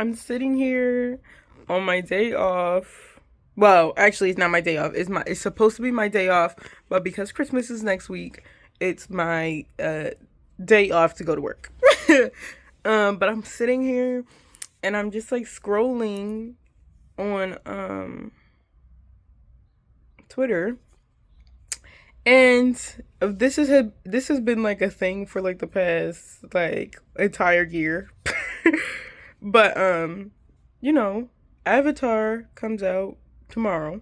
I'm sitting here on my day off. Well, actually, it's not my day off. It's supposed to be my day off, but because Christmas is next week, it's my day off to go to work. But I'm sitting here and I'm just like scrolling on Twitter, and this has been like a thing for like the past like entire year. But you know, Avatar comes out tomorrow,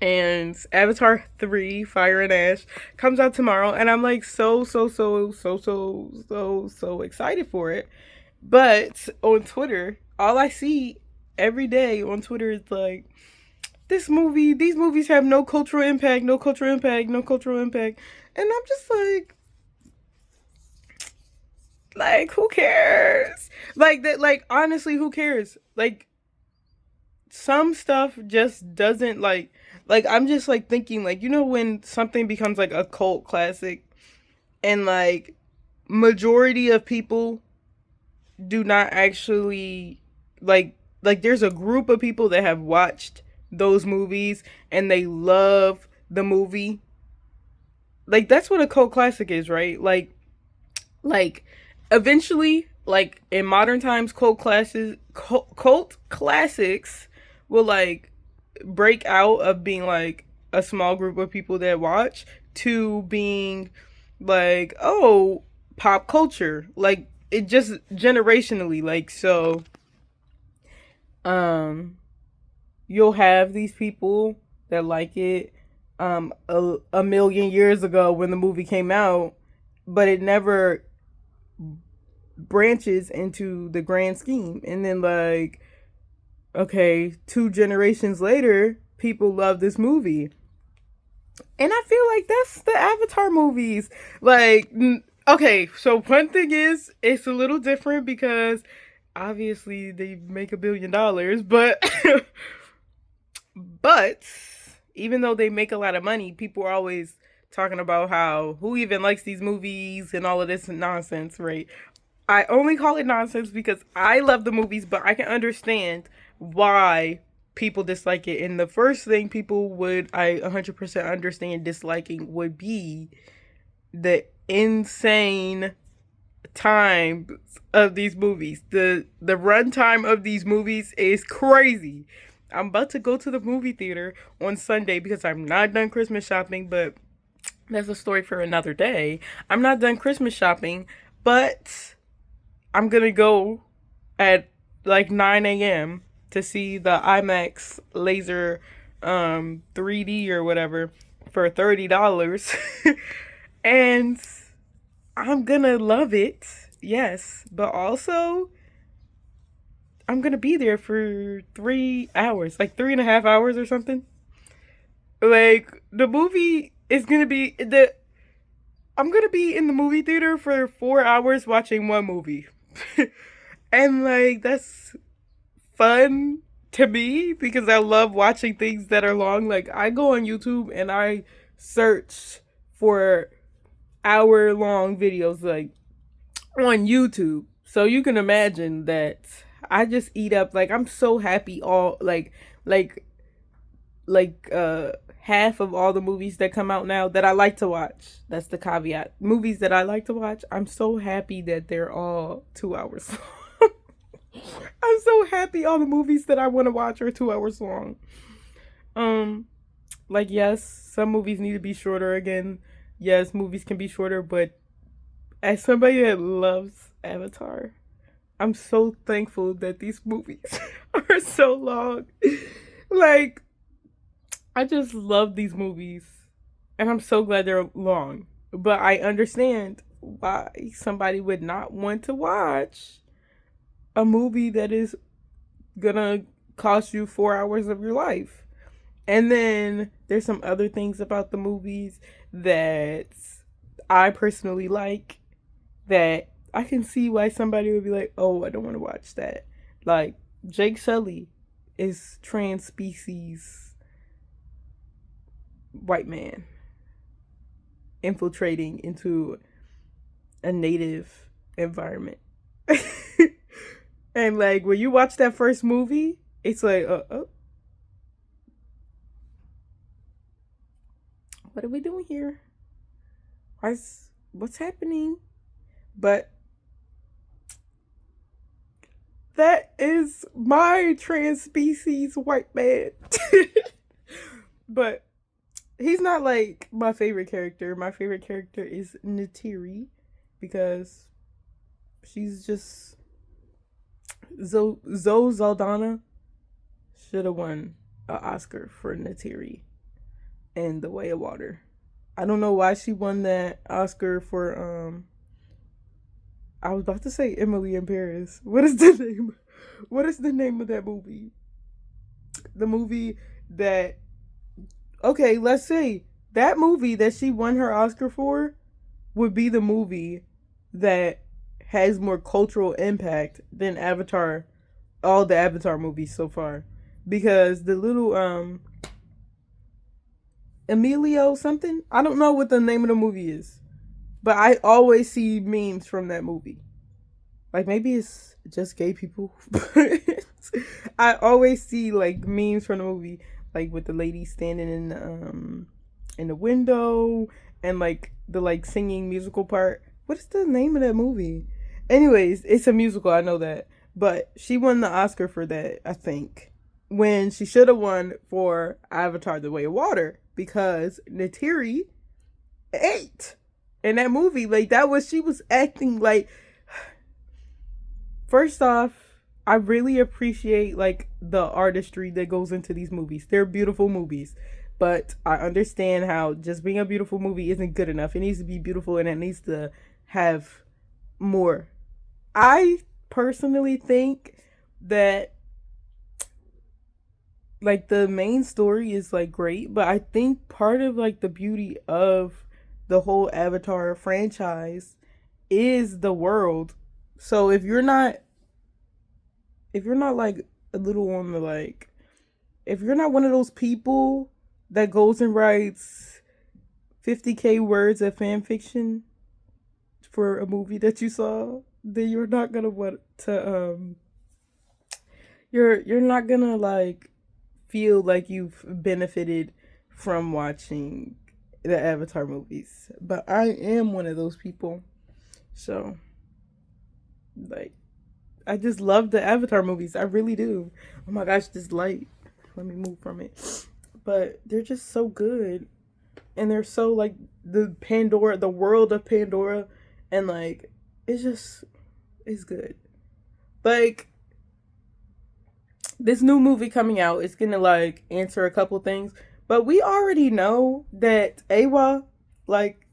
and Avatar 3 Fire and Ash comes out tomorrow, and I'm like so excited for it. But on Twitter, all I see every day on Twitter is like, these movies have no cultural impact, no cultural impact, no cultural impact. And I'm just like who cares? Like that, like honestly, who cares? Like some stuff just doesn't like I'm just like thinking, like, when something becomes like a cult classic, and like majority of people do not actually like there's a group of people that have watched those movies and they love the movie. Like that's what a cult classic is, right? Like eventually, like in modern times, cult classics will like break out of being like a small group of people that watch to being like, oh, pop culture. Like it just generationally, like, so um you'll have these people that like it a million years ago when the movie came out, but it never branches into the grand scheme. And then, like, okay, two generations later, people love this movie. And I feel like that's the Avatar movies. Like, okay, so one thing is, it's a little different because obviously they make $1 billion, but but even though they make a lot of money, people are always talking about how who even likes these movies and all of this nonsense, right? I only call it nonsense because I love the movies, but I can understand why people dislike it. And the first thing people would, I 100% understand disliking, would be the insane time of these movies. The runtime of these movies is crazy. I'm about to go to the movie theater on Sunday because I'm not done Christmas shopping, but that's a story for another day. I'm not done Christmas shopping, but I'm gonna go at like 9 a.m. to see the IMAX laser 3D or whatever for $30. And I'm gonna love it, yes, but also I'm gonna be there for 3 hours, like 3.5 hours or something. Like the movie is gonna be the I'm gonna be in the movie theater for 4 hours watching one movie. And like that's fun to me because I love watching things that are long. Like I go on YouTube and I search for hour long videos like on YouTube. So you can imagine that I just eat up, like I'm so happy all like half of all the movies that come out now that I like to watch. That's the caveat. Movies that I like to watch, I'm so happy that they're all 2 hours long. I'm so happy all the movies that I want to watch are 2 hours long. Um, like yes, some movies need to be shorter again. Yes, movies can be shorter, but as somebody that loves Avatar, I'm so thankful that these movies are so long. Like, I just love these movies, and I'm so glad they're long. But I understand why somebody would not want to watch a movie that is gonna cost you 4 hours of your life. And then there's some other things about the movies that I personally like that I can see why somebody would be like, oh, I don't want to watch that. Like, Jake Sully is trans species white man infiltrating into a native environment. And like when you watch that first movie, it's like, what are we doing here? What's happening? But that is my trans species white man. But he's not like my favorite character. My favorite character is Natiri because she's just Zoe Zaldana should have won an Oscar for Natiri and The Way of Water. I don't know why she won that Oscar for I was about to say Emily in Paris. What is the name? What is the name of that movie? The movie that okay, let's say that movie that she won her Oscar for would be the movie that has more cultural impact than Avatar, all the Avatar movies so far. Because the little Emilio something, I don't know what the name of the movie is, but I always see memes from that movie. Like maybe it's just gay people. I always see like memes from the movie, like with the lady standing in the window and like the like singing musical part. What is the name of that movie? Anyways, it's a musical, I know that. But she won the Oscar for that, I think. When she should have won for Avatar The Way of Water because Natiri ate in that movie. Like that was she was acting like first off, I really appreciate like the artistry that goes into these movies. They're beautiful movies. But I understand how just being a beautiful movie isn't good enough. It needs to be beautiful and it needs to have more. I personally think that like the main story is like great, but I think part of like the beauty of the whole Avatar franchise is the world. So if you're not like a little on the like if you're not one of those people that goes and writes 50K words of fan fiction for a movie that you saw, then you're not gonna want to you're not gonna like feel like you've benefited from watching the Avatar movies. But I am one of those people. So like I just love the Avatar movies. I really do. Oh my gosh, this light. Let me move from it. But they're just so good. And they're so like the world of Pandora and like it's just it's good. Like this new movie coming out is gonna like answer a couple things. But we already know that Awa, like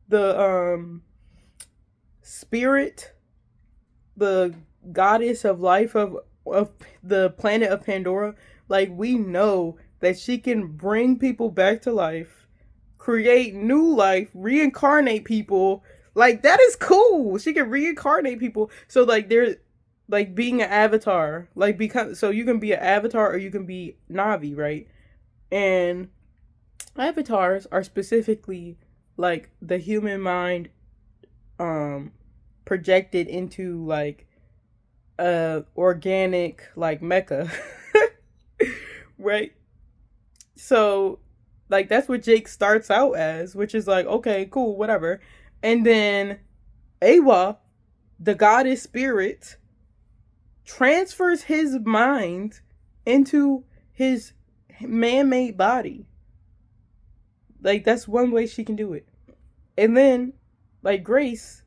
the spirit, the goddess of life of the planet of Pandora, like we know that she can bring people back to life, create new life, reincarnate people. Like that is cool. She can reincarnate people. So like there's like being an avatar, like become so you can be an avatar or you can be Navi, right? And avatars are specifically like the human mind um projected into like organic like mecha. Right? So like that's what Jake starts out as, which is like okay, cool, whatever. And then Awa, the goddess spirit, transfers his mind into his man-made body. Like that's one way she can do it. And then like Grace,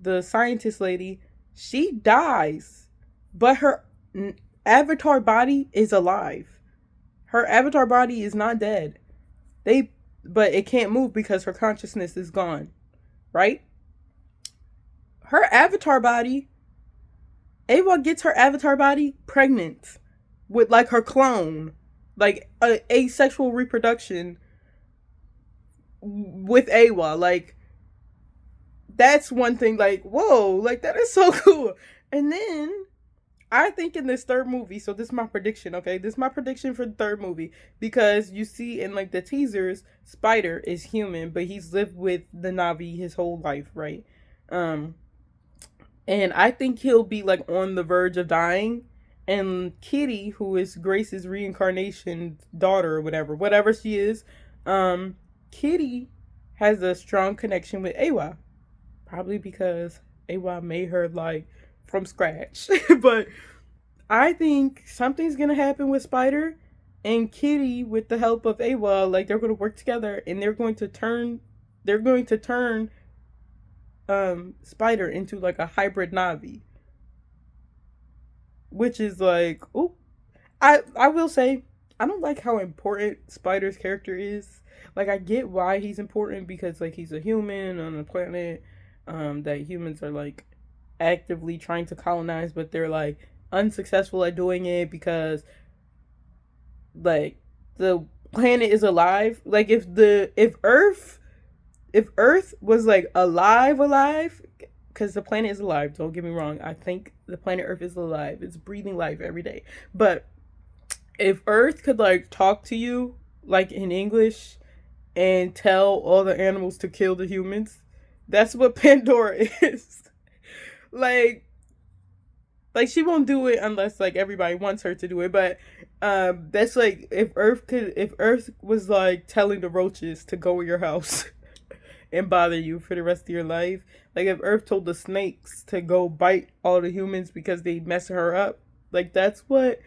the scientist lady, she dies, but her avatar body is alive. Her avatar body is not dead. They but it can't move because her consciousness is gone, right? Her avatar body, Ava gets her avatar body pregnant with like her clone, like a asexual reproduction with Awa. Like that's one thing. Like whoa, like that is so cool. And then I think in this third movie, so this is my prediction, okay? This is my prediction for the third movie because you see in like the teasers, Spider is human, but he's lived with the Navi his whole life, right? Um, And I think he'll be like on the verge of dying. And Kitty, who is Grace's reincarnation daughter or whatever she is, um, Kitty has a strong connection with Awa. Probably because Awa made her like from scratch. But I think something's gonna happen with Spider and Kitty with the help of Awa. Like they're gonna work together and they're going to turn Spider into like a hybrid Navi, which is like, oh, I will say I don't like how important Spider's character is. Like I get why he's important because like he's a human on a planet that humans are like actively trying to colonize, but they're like unsuccessful at doing it because like the planet is alive. Like if Earth was like alive, because the planet is alive. Don't get me wrong. I think the planet Earth is alive. It's breathing life every day. But if Earth could like talk to you like in English and tell all the animals to kill the humans, that's what Pandora is. like like she won't do it unless like everybody wants her to do it. But that's like if Earth was like telling the roaches to go in your house and bother you for the rest of your life. Like if Earth told the snakes to go bite all the humans because they messing her up. Like that's what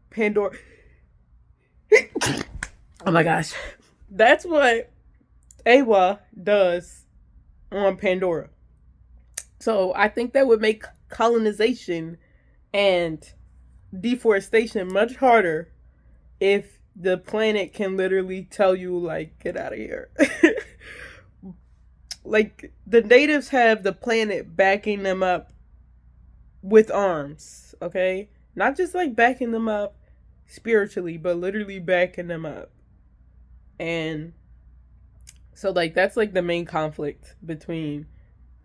Pandora. Oh my gosh, that's what Awa does on Pandora. So I think that would make colonization and deforestation much harder if the planet can literally tell you like get out of here. Like the natives have the planet backing them up with arms, okay? Not just like backing them up spiritually, but literally backing them up. And so like that's like the main conflict between.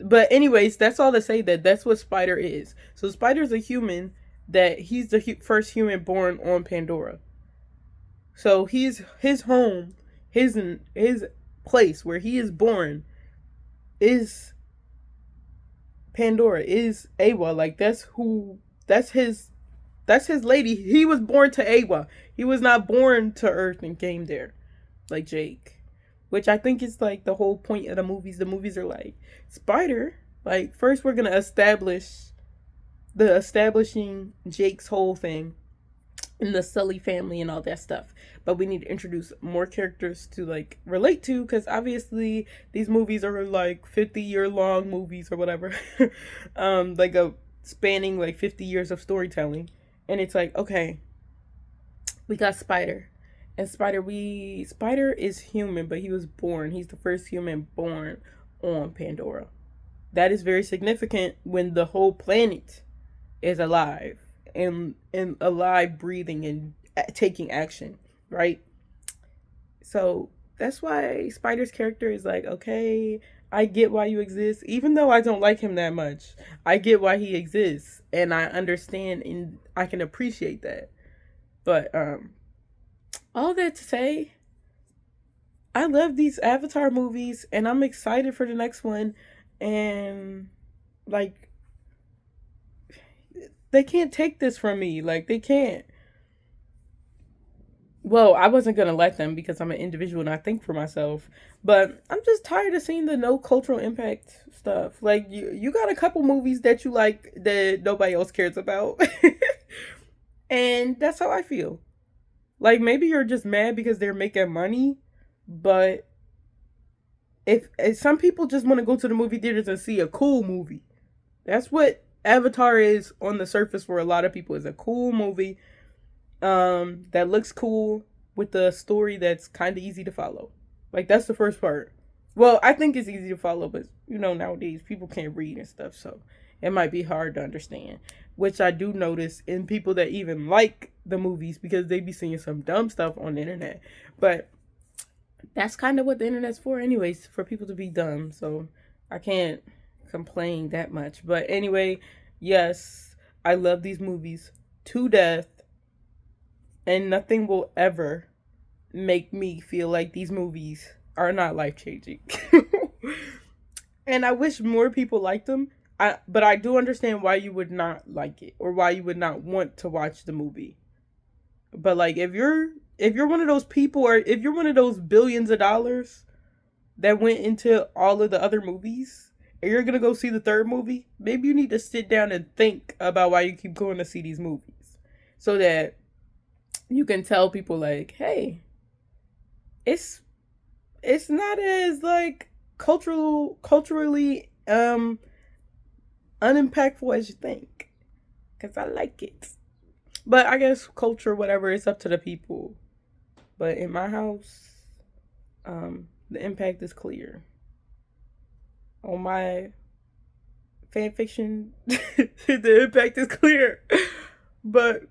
But anyways, that's all to say that that's what Spider is. So Spider's a human that he's the first human born on Pandora. So he's his home, his place where he is born is Pandora, is Awa. Like that's his lady. He was born to Awa. He was not born to Earth and came there like Jake. Which I think is like the whole point of the movies. The movies are like Spider. Like first we're gonna establishing Jake's whole thing in the Sully family and all that stuff. But we need to introduce more characters to like relate to because obviously these movies are like 50-year long movies or whatever. Like a spanning like 50 years of storytelling. And it's like, okay, we got Spider. And Spider is human, but he was born. He's the first human born on Pandora. That is very significant when the whole planet is alive and alive, breathing and taking action, right? So that's why Spider's character is like, okay, I get why you exist, even though I don't like him that much. I get why he exists, and I understand and I can appreciate that. But all that to say, I love these Avatar movies and I'm excited for the next one. And like, they can't take this from me. Like, they can't. Well, I wasn't gonna let them because I'm an individual and I think for myself. But I'm just tired of seeing the no cultural impact stuff. Like you got a couple movies that you like that nobody else cares about. And that's how I feel. Like maybe you're just mad because they're making money, but if some people just want to go to the movie theaters and see a cool movie, that's what Avatar is on the surface for a lot of people. Is a cool movie that looks cool with a story that's kind of easy to follow. Like that's the first part. Well, I think it's easy to follow, but nowadays people can't read and stuff, so it might be hard to understand. Which I do notice in people that even like the movies because they be seeing some dumb stuff on the internet. But that's kind of what the internet's for anyways, for people to be dumb. So I can't complain that much. But anyway, yes, I love these movies to death. And nothing will ever make me feel like these movies are not life changing. And I wish more people liked them. But I do understand why you would not like it or why you would not want to watch the movie. But like if you're one of those people, or if you're one of those billions of dollars that went into all of the other movies, and you're gonna go see the third movie, maybe you need to sit down and think about why you keep going to see these movies, so that you can tell people like, hey, it's it's not as like culturally unimpactful as you think, because I like it. But I guess culture, whatever, it's up to the people. But in my house, the impact is clear. On my fan fiction, the impact is clear. But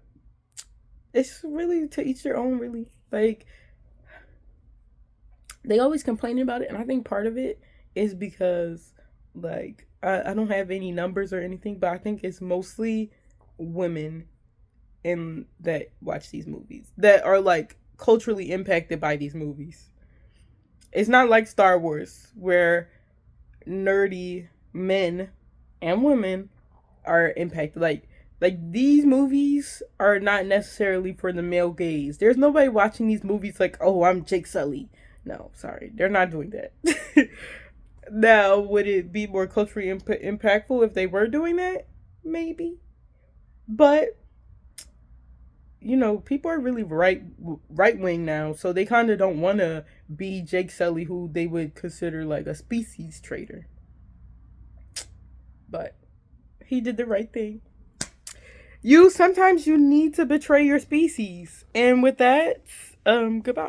it's really to each their own, really. Like, they always complain about it, and I think part of it is because, like, I don't have any numbers or anything, but I think it's mostly women in that watch these movies that are like culturally impacted by these movies. It's not like Star Wars where nerdy men and women are impacted. Like these movies are not necessarily for the male gaze. There's nobody watching these movies like, oh, I'm Jake Sully. No, sorry, they're not doing that. Now, would it be more culturally impactful if they were doing that? Maybe, but people are really right wing now, so they kind of don't want to be Jake Sully, who they would consider like a species traitor. But he did the right thing. Sometimes you need to betray your species, and with that, goodbye.